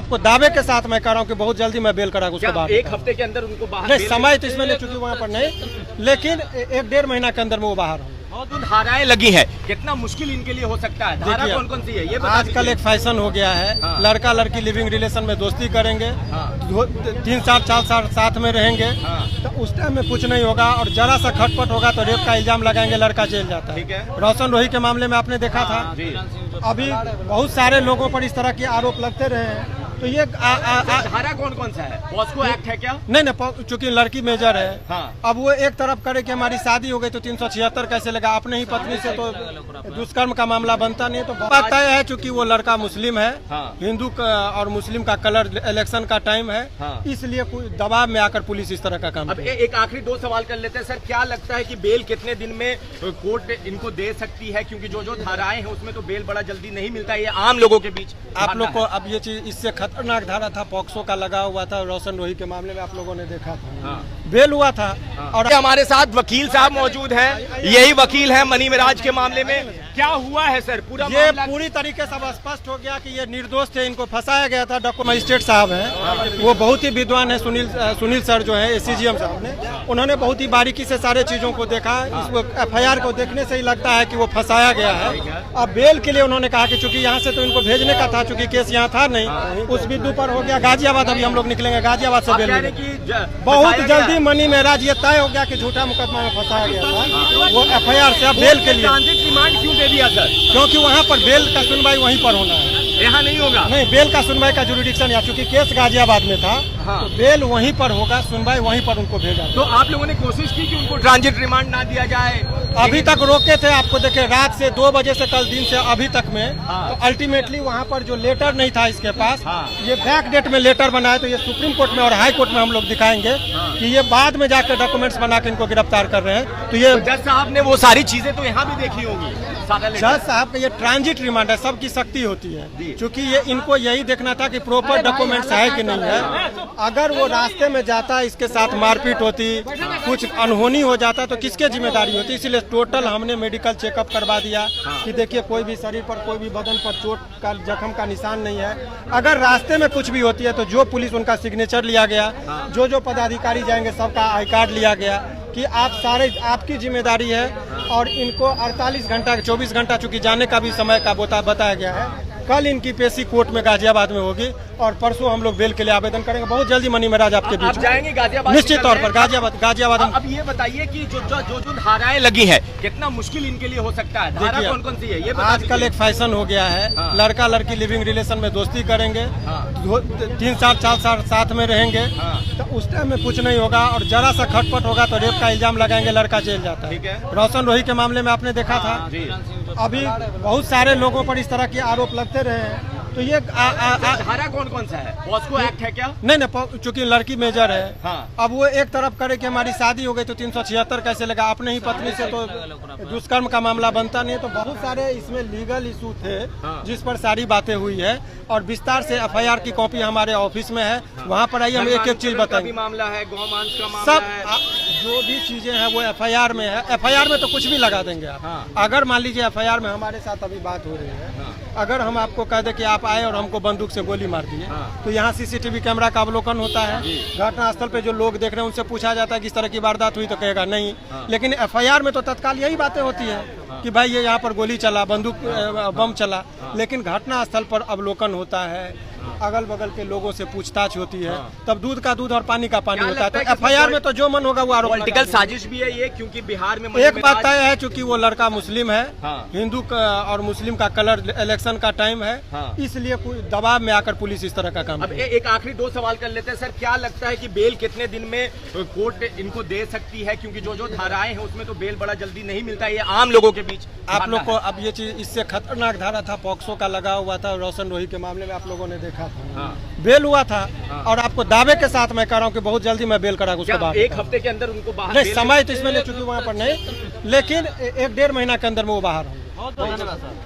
आपको दावे के साथ मैं कह रहा हूँ कि बहुत जल्दी मैं बेल करा उसके बाद। एक हफ्ते के अंदर उनको बाहर नहीं, समय तो इसमें ले चुकी वहाँ पर नहीं, लेकिन 1-1.5 महीना के अंदर में वो बाहर होंगे। बहुत धाराएं लगी है, कितना मुश्किल इनके लिए हो सकता है? धारा कौन कौन सी है ये बता आजकल एक फैशन हो गया है। हाँ। लड़का लड़की लिविंग रिलेशन में दोस्ती करेंगे। हाँ। 3 साल 4 साल साथ में रहेंगे। हाँ। तो उस टाइम में कुछ नहीं होगा, और जरा सा खटपट होगा तो रेप का इल्जाम लगाएंगे, लड़का जेल जाता ठीक है। है। रोशन रोही के मामले में आपने देखा था। जी। अभी बहुत सारे लोगों पर इस तरह के आरोप लगते रहे हैं। तो ये धारा कौन कौन सा है? पॉस्को एक्ट है क्या? नहीं, चूंकि लड़की मेजर है। हाँ। अब वो एक तरफ करे कि हमारी शादी हो गई तो 376 कैसे लगा? अपने ही पत्नी से तो दुष्कर्म का मामला बनता नहीं। तो बात तय है, चूंकि वो लड़का मुस्लिम है। हाँ। हिंदू और मुस्लिम का कलर इलेक्शन का टाइम है। हाँ। इसलिए दबाव में आकर पुलिस इस तरह का काम। अब एक आखिरी 2 सवाल कर लेते हैं सर। क्या लगता है कि बेल कितने दिन में कोर्ट इनको दे सकती है? क्योंकि जो धाराएं हैं उसमें तो बेल बड़ा जल्दी नहीं मिलता है, ये आम लोगों के बीच। आप लोग को अब ये चीज, इससे खतरनाक धारा था, पॉक्सो का लगा हुआ था। रोशन रोही के मामले में आप लोगों ने देखा था। हाँ। बेल हुआ था। और हमारे साथ वकील साहब मौजूद हैं, यही वकील हैं मनी मेराज के मामले में। क्या हुआ है सर? ये पूरी तरीके से अब स्पष्ट हो गया कि ये निर्दोष थे, इनको फंसाया गया था। डॉक्टर मजिस्ट्रेट साहब हैं, वो बहुत ही विद्वान है। सुनील सर जो है एसीजीएम साहब ने, उन्होंने बहुत ही बारीकी से सारे चीजों को देखा। इस FIR को देखने से ही लगता है कि वो फंसाया गया है। अब बेल के लिए उन्होंने कहा कि चूंकि यहाँ से तो इनको भेजने का था, चूंकि केस यहाँ था नहीं, उस बिंदु पर हो गया गाजियाबाद। अभी हम लोग निकलेंगे गाजियाबाद से बेल। बहुत जल्दी मनी मेराज ये तय हो गया कि झूठा मुकदमा में फंसाया गया था। वो FIR से अब बेल के लिए रिमांड क्यों दे दिया सर? क्योंकि वहाँ पर बेल का सुनवाई वहीं पर होना है, यहाँ नहीं होगा। नहीं, बेल का सुनवाई का जुरिडिक्शन या चूंकि केस गाजियाबाद में था। हाँ। तो बेल वहीं पर होगा, सुनवाई वहीं पर उनको भेजा। तो आप लोगों ने कोशिश की कि उनको ट्रांजिट रिमांड ना दिया जाए? अभी तक रोके थे। आपको देखे रात से 2 बजे से कल दिन से अभी तक में। हाँ। तो अल्टीमेटली वहाँ पर जो लेटर नहीं था इसके पास। हाँ। ये बैक डेट में लेटर बनाए, तो ये सुप्रीम कोर्ट में और हाई कोर्ट में हम लोग दिखाएंगे। हाँ। कि ये बाद में जाकर डॉक्यूमेंट्स बना के इनको गिरफ्तार कर रहे हैं। तो ये जज साहब ने वो सारी चीजें तो यहाँ भी देखी होगी। जज साहब का ये ट्रांजिट रिमांड है, सबकी शक्ति होती है। क्योंकि ये इनको यही देखना था कि प्रॉपर डॉक्यूमेंट्स है कि नहीं है। अगर वो रास्ते में जाता, इसके साथ मारपीट होती, कुछ अनहोनी हो जाता तो किसके जिम्मेदारी होती? इसलिए टोटल हमने मेडिकल चेकअप करवा दिया कि देखिए कोई भी शरीर पर, कोई भी बदन पर चोट का, जख्म का निशान नहीं है। अगर रास्ते में कुछ भी होती है तो जो पुलिस, उनका सिग्नेचर लिया गया, जो पदाधिकारी जाएंगे सबका आई कार्ड लिया गया कि आप सारे, आपकी जिम्मेदारी है। और इनको 48 घंटा 24 घंटा चूंकि जाने का भी समय का बताया गया है। कल इनकी पेशी कोर्ट में गाजियाबाद में होगी और परसों हम लोग बेल के लिए आवेदन करेंगे। बहुत जल्दी मनी मेराज आपके बीच जाएंगे गाजियाबाद? निश्चित तौर पर गाजियाबाद। अब ये बताइए कि जो धाराएं लगी है, कितना मुश्किल इनके लिए हो सकता है? धारा कौन कौन सी है ये बता आजकल एक फैशन हो गया है। हाँ। लड़का लड़की लिविंग रिलेशन में दोस्ती करेंगे। हाँ। 3 साल 4 साल साथ में रहेंगे। हाँ। तो उस टाइम में कुछ नहीं होगा, और जरा सा खटपट होगा तो रेप का इल्जाम लगाएंगे, लड़का जेल जाता ठीक है। है। रोशन रोही के मामले में आपने देखा था। जी। अभी बहुत सारे लोगों पर इस तरह के आरोप लगते रहे हैं। तो ये धारा कौन कौन सा है? पॉस्को एक्ट है क्या? नहीं, चूंकि लड़की मेजर है। हाँ। अब वो एक तरफ करे कि हमारी शादी हो गई तो 376 कैसे लगा? अपने ही पत्नी से तो दुष्कर्म का मामला बनता नहीं। तो बहुत सारे इसमें लीगल इशू थे। हाँ। जिस पर सारी बातें हुई है, और विस्तार से FIR की कॉपी हमारे ऑफिस में है। वहाँ पर आइए, हम एक एक चीज बताएंगे। मामला है, गौमांस का मामला सब है, जो भी चीजें हैं वो FIR में है। FIR में तो कुछ भी लगा देंगे आप। हाँ। अगर मान लीजिए FIR में हमारे साथ अभी बात हो रही है। हाँ। अगर हम आपको कह दें कि आप आए और हमको बंदूक से गोली मार दिए। हाँ। तो यहाँ CCTV कैमरा का अवलोकन होता है। घटना स्थल पे जो लोग देख रहे हैं उनसे पूछा जाता है कि इस तरह की वारदात हुई, तो कहेगा नहीं। लेकिन FIR में तो तत्काल यही बातें होती है कि भाई ये यहाँ पर गोली चला, बंदूक बम चला। लेकिन घटना स्थल पर अवलोकन होता है, अगल बगल के लोगों से पूछताछ होती है। तब दूध का दूध और पानी का पानी होता है। तो FIR में तो जो मन होगा वो आरोप पॉलिटिकल साजिश भी है ये, क्योंकि बिहार में एक बात तय है, चूंकि वो लड़का मुस्लिम है। हाँ। हिंदू और मुस्लिम का कलर इलेक्शन का टाइम है। हाँ। इसलिए दबाव में आकर पुलिस इस तरह का काम। अब एक आखिरी 2 सवाल कर लेते हैं सर। क्या लगता है कि बेल कितने दिन में कोर्ट इनको दे सकती है? क्योंकि जो धाराएं हैं उसमें तो बेल बड़ा जल्दी नहीं मिलता है, ये आम लोगों के बीच। आप लोग को अब ये चीज, इससे खतरनाक धारा था, पॉक्सो का लगा हुआ था। रोशन रोही के मामले में आप लोगों ने देखा था। हाँ। बेल हुआ था। हाँ। और आपको दावे के साथ मैं कह रहा हूँ कि बहुत जल्दी मैं बेल करा उसके बाद। एक हफ्ते के अंदर उनको बाहर? नहीं, समय तो इसमें ले चुकी वहाँ पर नहीं, लेकिन 1-1.5 महीना के अंदर में वो बाहर होंगे। बहुत धन्यवाद सर।